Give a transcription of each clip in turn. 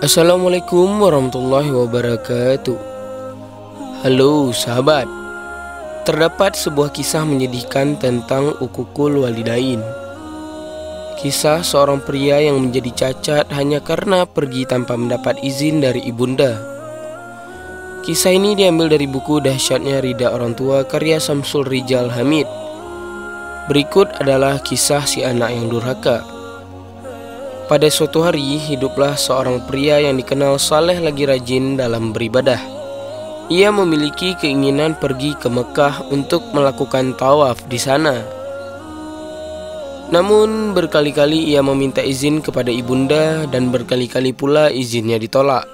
Assalamualaikum warahmatullahi wabarakatuh. Halo sahabat, terdapat sebuah kisah menyedihkan tentang uququl walidain. Kisah seorang pria yang menjadi cacat hanya karena pergi tanpa mendapat izin dari ibunda. Kisah ini diambil dari buku Dahsyatnya Ridha Orang Tua karya Samsul Rijal Hamid. Berikut adalah kisah si anak yang durhaka. Pada suatu hari, hiduplah seorang pria yang dikenal saleh lagi rajin dalam beribadah. Ia memiliki keinginan pergi ke Mekah untuk melakukan tawaf di sana. Namun berkali-kali ia meminta izin kepada ibunda dan berkali-kali pula izinnya ditolak.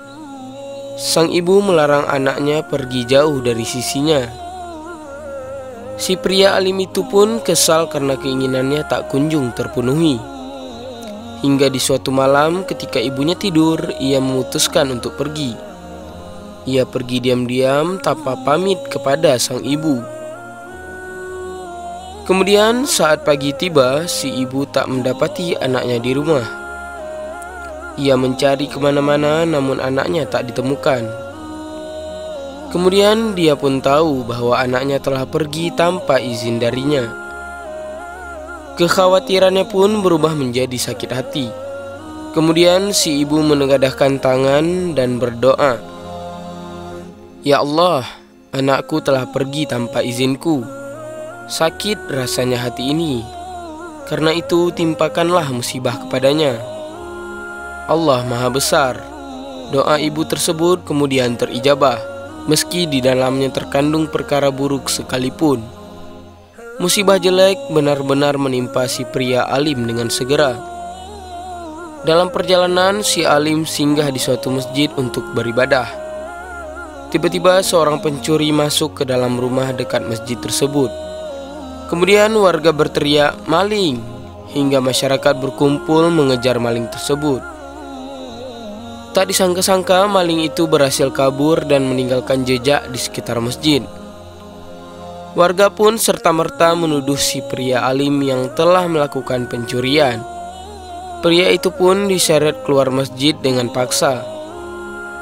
Sang ibu melarang anaknya pergi jauh dari sisinya. Si pria alim itu pun kesal karena keinginannya tak kunjung terpenuhi. Hingga di suatu malam ketika ibunya tidur, ia memutuskan untuk pergi. Ia pergi diam-diam tanpa pamit kepada sang ibu. Kemudian saat pagi tiba, si ibu tak mendapati anaknya di rumah. Ia mencari kemana-mana namun anaknya tak ditemukan. Kemudian dia pun tahu bahwa anaknya telah pergi tanpa izin darinya. Kekhawatirannya pun berubah menjadi sakit hati. Kemudian si ibu menengadahkan tangan dan berdoa, "Ya Allah, anakku telah pergi tanpa izinku. Sakit rasanya hati ini. Karena itu timpakanlah musibah kepadanya. Allah Maha Besar." Doa ibu tersebut kemudian terijabah, meski di dalamnya terkandung perkara buruk sekalipun. Musibah jelek benar-benar menimpa si pria alim dengan segera. Dalam perjalanan, si alim singgah di suatu masjid untuk beribadah. Tiba-tiba seorang pencuri masuk ke dalam rumah dekat masjid tersebut. Kemudian warga berteriak, "Maling!" hingga masyarakat berkumpul mengejar maling tersebut. Tak disangka-sangka maling itu berhasil kabur dan meninggalkan jejak di sekitar masjid. Warga pun serta-merta menuduh si pria alim yang telah melakukan pencurian. Pria itu pun diseret keluar masjid dengan paksa.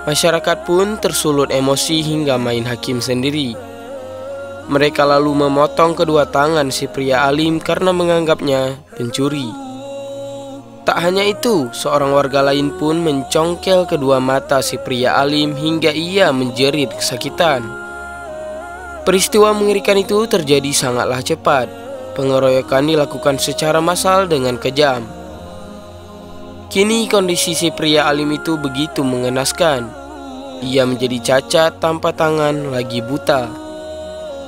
Masyarakat pun tersulut emosi hingga main hakim sendiri. Mereka lalu memotong kedua tangan si pria alim karena menganggapnya pencuri. Tak hanya itu, seorang warga lain pun mencongkel kedua mata si pria alim hingga ia menjerit kesakitan. Peristiwa mengerikan itu terjadi sangatlah cepat. Pengeroyokan dilakukan secara massal dengan kejam. Kini kondisi si pria alim itu begitu mengenaskan. Ia menjadi cacat tanpa tangan, lagi buta.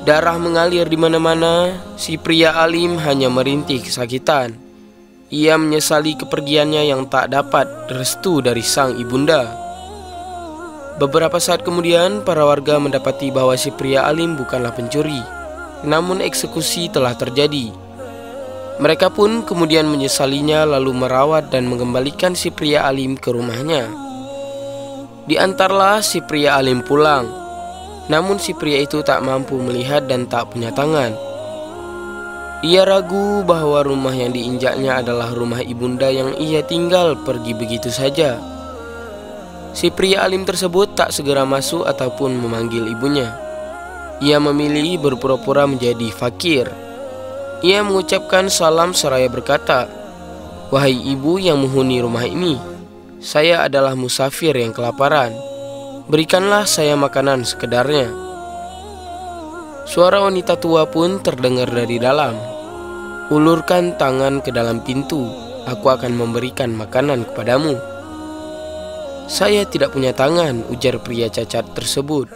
Darah mengalir di mana-mana. Si pria alim hanya merintih kesakitan. Ia menyesali kepergiannya yang tak dapat restu dari sang ibunda. Beberapa saat kemudian, para warga mendapati bahwa si pria alim bukanlah pencuri, namun eksekusi telah terjadi. Mereka pun kemudian menyesalinya lalu merawat dan mengembalikan si pria alim ke rumahnya. Diantarlah si pria alim pulang, namun si pria itu tak mampu melihat dan tak punya tangan. Ia ragu bahwa rumah yang diinjaknya adalah rumah ibunda yang ia tinggal pergi begitu saja. Si pria alim tersebut tak segera masuk ataupun memanggil ibunya. Ia memilih berpura-pura menjadi fakir. Ia mengucapkan salam seraya berkata, "Wahai ibu yang menghuni rumah ini, saya adalah musafir yang kelaparan. Berikanlah saya makanan sekedarnya." Suara wanita tua pun terdengar dari dalam. "Ulurkan tangan ke dalam pintu, aku akan memberikan makanan kepadamu." "Saya tidak punya tangan," ujar pria cacat tersebut.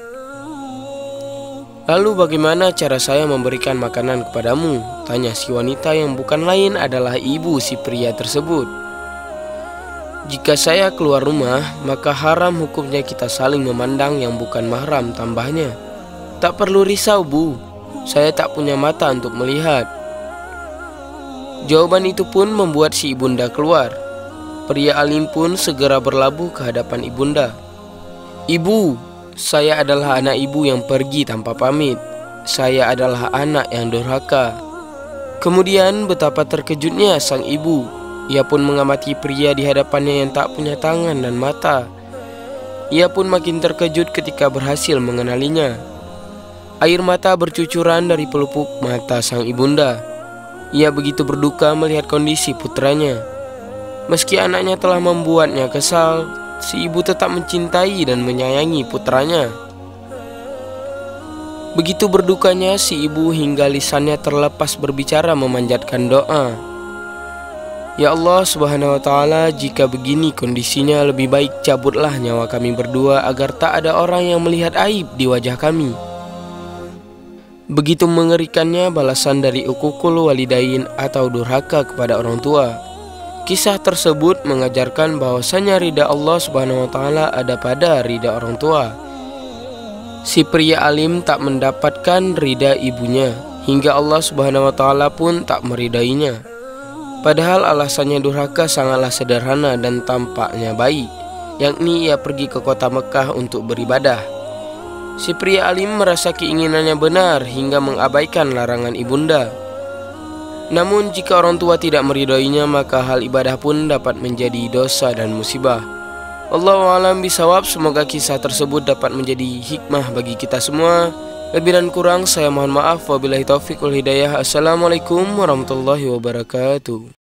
"Lalu bagaimana cara saya memberikan makanan kepadamu?" tanya si wanita yang bukan lain adalah ibu si pria tersebut. "Jika saya keluar rumah, maka haram hukumnya kita saling memandang yang bukan mahram," tambahnya. "Tak perlu risau, Bu. Saya tak punya mata untuk melihat." Jawaban itu pun membuat si ibunda keluar. Pria alim pun segera berlabuh ke hadapan ibunda. "Ibu, saya adalah anak ibu yang pergi tanpa pamit. Saya adalah anak yang durhaka." Kemudian betapa terkejutnya sang ibu. Ia pun mengamati pria di hadapannya yang tak punya tangan dan mata. Ia pun makin terkejut ketika berhasil mengenalinya. Air mata bercucuran dari pelupuk mata sang ibunda. Ia begitu berduka melihat kondisi putranya. Meski anaknya telah membuatnya kesal, si ibu tetap mencintai dan menyayangi putranya. Begitu berdukanya si ibu hingga lisannya terlepas berbicara memanjatkan doa. Ya Allah Subhanahu wa ta'ala, jika begini kondisinya, lebih baik cabutlah nyawa kami berdua agar tak ada orang yang melihat aib di wajah kami. Begitu mengerikannya balasan dari uququl walidain atau durhaka kepada orang tua. Kisah tersebut mengajarkan bahwasanya ridha Allah Subhanahu wa ta'ala ada pada ridha orang tua. Si pria alim tak mendapatkan ridha ibunya, hingga Allah Subhanahu wa ta'ala pun tak meridainya. Padahal alasannya durhaka sangatlah sederhana dan tampaknya baik, yakni ia pergi ke kota Mekah untuk beribadah. Si pria alim merasa keinginannya benar hingga mengabaikan larangan ibunda. Namun jika orang tua tidak meridainya, maka hal ibadah pun dapat menjadi dosa dan musibah. Wallahu a'lam bishawab. Semoga kisah tersebut dapat menjadi hikmah bagi kita semua. Lebih dan kurang saya mohon maaf. Wabillahi taufiq wal hidayah. Assalamualaikum warahmatullahi wabarakatuh.